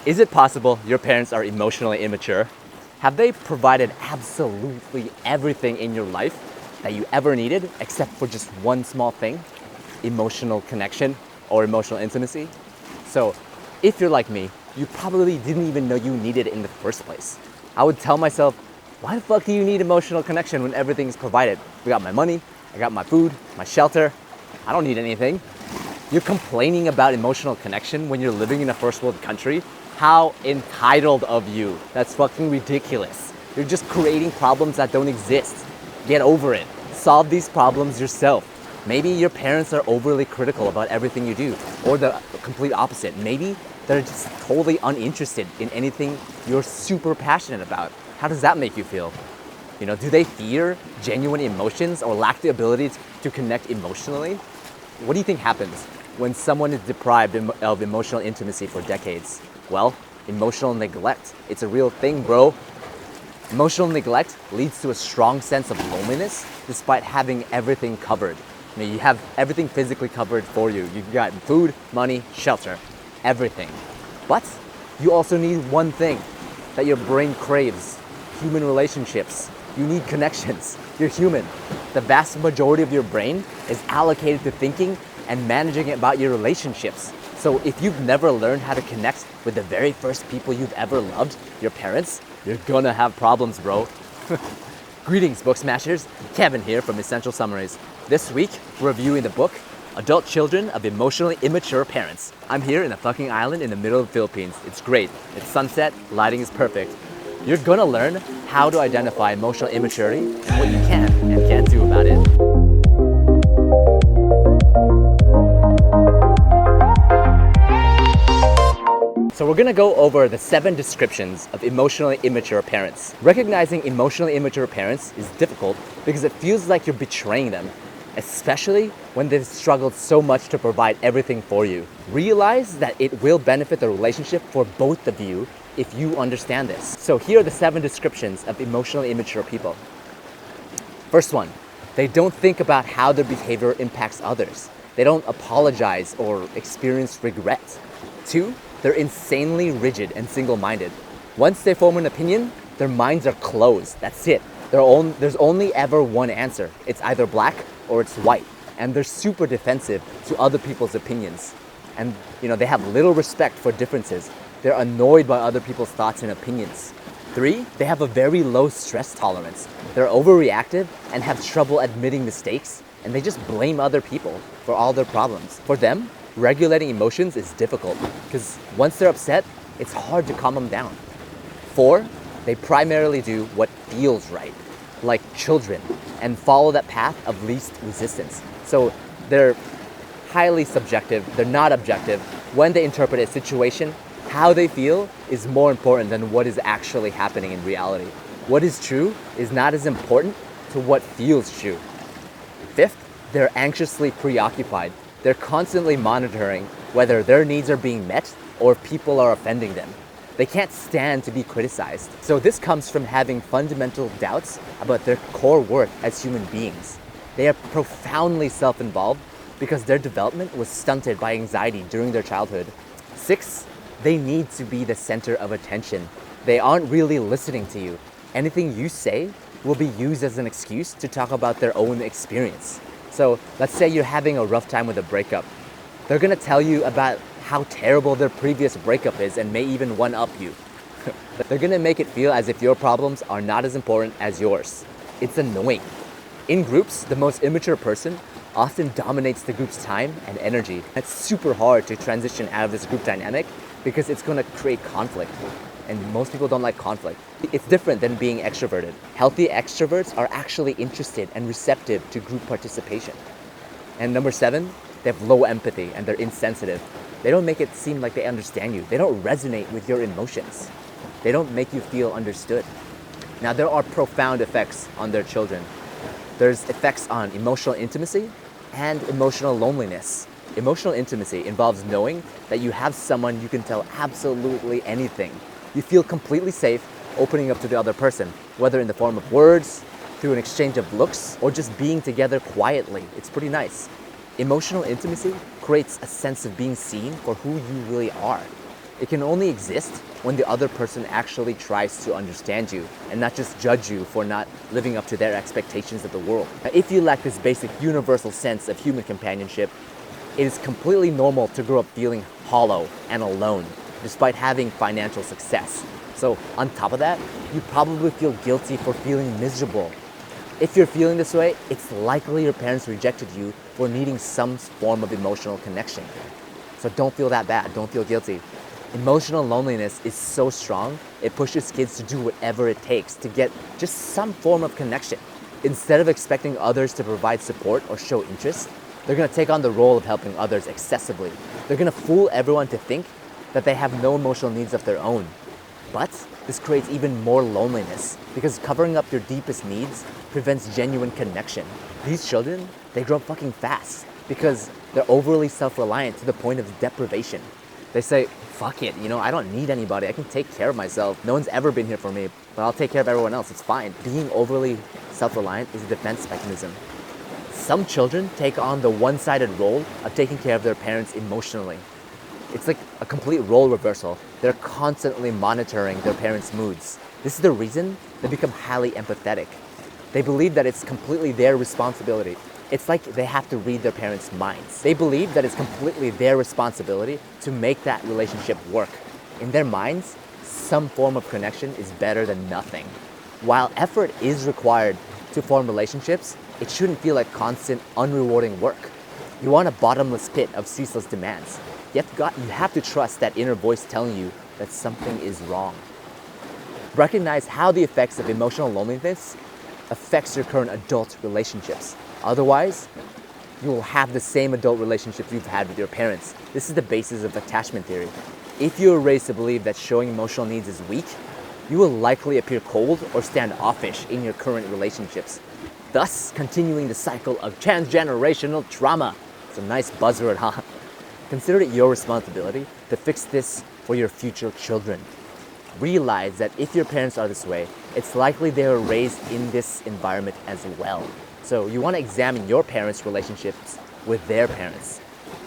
Is it possible your parents are emotionally immature? Have they provided absolutely everything in your life that you ever needed except for just one small thing? Emotional connection or emotional intimacy? So, if you're like me, you probably didn't even know you needed it in the first place. I would tell myself, why the fuck do you need emotional connection when everything's provided? We got my money, I got my food, my shelter. I don't need anything. You're complaining about emotional connection when you're living in a first world country? How entitled of you. That's fucking ridiculous. You're just creating problems that don't exist. Get over it. Solve these problems yourself. Maybe your parents are overly critical about everything you do, or the complete opposite. Maybe they're just totally uninterested in anything you're super passionate about. How does that make you feel? Do they fear genuine emotions or lack the ability to connect emotionally? What do you think happens when someone is deprived of emotional intimacy for decades? Well, emotional neglect. It's a real thing, bro. Emotional neglect leads to a strong sense of loneliness despite having everything covered. You have everything physically covered for you. You've got food, money, shelter, everything. But you also need one thing that your brain craves: human relationships. You need connections. You're human. The vast majority of your brain is allocated to thinking and managing about your relationships. So if you've never learned how to connect with the very first people you've ever loved, your parents, you're gonna have problems, bro. Greetings, book smashers. Kevin here from Essential Summaries. This week, we're reviewing the book, Adult Children of Emotionally Immature Parents. I'm here in a fucking island in the middle of the Philippines. It's great. It's sunset, lighting is perfect. You're gonna learn how to identify emotional immaturity and what you can and can't do about it. So we're gonna go over the 7 descriptions of emotionally immature parents. Recognizing emotionally immature parents is difficult because it feels like you're betraying them, especially when they've struggled so much to provide everything for you. Realize that it will benefit the relationship for both of you if you understand this. So here are the 7 descriptions of emotionally immature people. First one, they don't think about how their behavior impacts others. They don't apologize or experience regret. 2, they're insanely rigid and single-minded. Once they form an opinion, their minds are closed. That's it. There's only ever one answer. It's either black or it's white. And they're super defensive to other people's opinions. And they have little respect for differences. They're annoyed by other people's thoughts and opinions. 3, they have a very low stress tolerance. They're overreactive and have trouble admitting mistakes, and they just blame other people for all their problems. For them, regulating emotions is difficult because once they're upset, it's hard to calm them down. 4, they primarily do what feels right, like children, and follow that path of least resistance. So they're highly subjective, they're not objective. When they interpret a situation, how they feel is more important than what is actually happening in reality. What is true is not as important to what feels true. 5th, they're anxiously preoccupied. They're constantly monitoring whether their needs are being met or if people are offending them. They can't stand to be criticized. So this comes from having fundamental doubts about their core worth as human beings. They are profoundly self-involved because their development was stunted by anxiety during their childhood. 6, they need to be the center of attention. They aren't really listening to you. Anything you say will be used as an excuse to talk about their own experience. So let's say you're having a rough time with a breakup. They're gonna tell you about how terrible their previous breakup is and may even one-up you. They're gonna make it feel as if your problems are not as important as yours. It's annoying. In groups, the most immature person often dominates the group's time and energy. It's super hard to transition out of this group dynamic because it's gonna create conflict. And most people don't like conflict. It's different than being extroverted. Healthy extroverts are actually interested and receptive to group participation. And number 7, they have low empathy and they're insensitive. They don't make it seem like they understand you. They don't resonate with your emotions. They don't make you feel understood. Now, there are profound effects on their children. There's effects on emotional intimacy and emotional loneliness. Emotional intimacy involves knowing that you have someone you can tell absolutely anything. You feel completely safe opening up to the other person, whether in the form of words, through an exchange of looks, or just being together quietly. It's pretty nice. Emotional intimacy creates a sense of being seen for who you really are. It can only exist when the other person actually tries to understand you and not just judge you for not living up to their expectations of the world. Now, if you lack this basic universal sense of human companionship, it is completely normal to grow up feeling hollow and alone, despite having financial success. So on top of that, you probably feel guilty for feeling miserable. If you're feeling this way, it's likely your parents rejected you for needing some form of emotional connection. So don't feel that bad, don't feel guilty. Emotional loneliness is so strong, it pushes kids to do whatever it takes to get just some form of connection. Instead of expecting others to provide support or show interest, they're gonna take on the role of helping others excessively. They're gonna fool everyone to think that they have no emotional needs of their own. But this creates even more loneliness because covering up your deepest needs prevents genuine connection. These children, they grow up fucking fast because they're overly self-reliant to the point of deprivation. They say, fuck it, I don't need anybody. I can take care of myself. No one's ever been here for me, but I'll take care of everyone else. It's fine. Being overly self-reliant is a defense mechanism. Some children take on the one-sided role of taking care of their parents emotionally. It's like a complete role reversal. They're constantly monitoring their parents' moods. This is the reason they become highly empathetic. They believe that it's completely their responsibility. It's like they have to read their parents' minds. They believe that it's completely their responsibility to make that relationship work. In their minds, some form of connection is better than nothing. While effort is required to form relationships, it shouldn't feel like constant, unrewarding work. You want a bottomless pit of ceaseless demands. You have to trust that inner voice telling you that something is wrong. Recognize how the effects of emotional loneliness affects your current adult relationships. Otherwise, you will have the same adult relationships you've had with your parents. This is the basis of attachment theory. If you are raised to believe that showing emotional needs is weak, you will likely appear cold or standoffish in your current relationships, thus continuing the cycle of transgenerational trauma. It's a nice buzzword, huh? Consider it your responsibility to fix this for your future children. Realize that if your parents are this way, it's likely they were raised in this environment as well. So you want to examine your parents' relationships with their parents.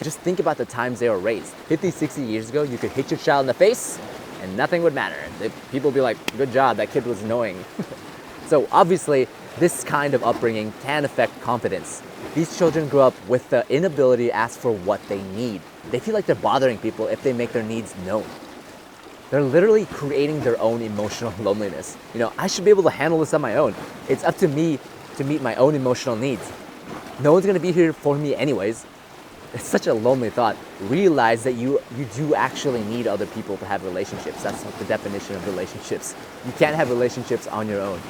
Just think about the times they were raised. 50, 60 years ago, you could hit your child in the face and nothing would matter. People would be like, good job, that kid was annoying. So obviously, this kind of upbringing can affect confidence. These children grow up with the inability to ask for what they need. They feel like they're bothering people if they make their needs known. They're literally creating their own emotional loneliness. I should be able to handle this on my own. It's up to me to meet my own emotional needs. No one's gonna be here for me anyways. It's such a lonely thought. Realize that you do actually need other people to have relationships. That's the definition of relationships. You can't have relationships on your own.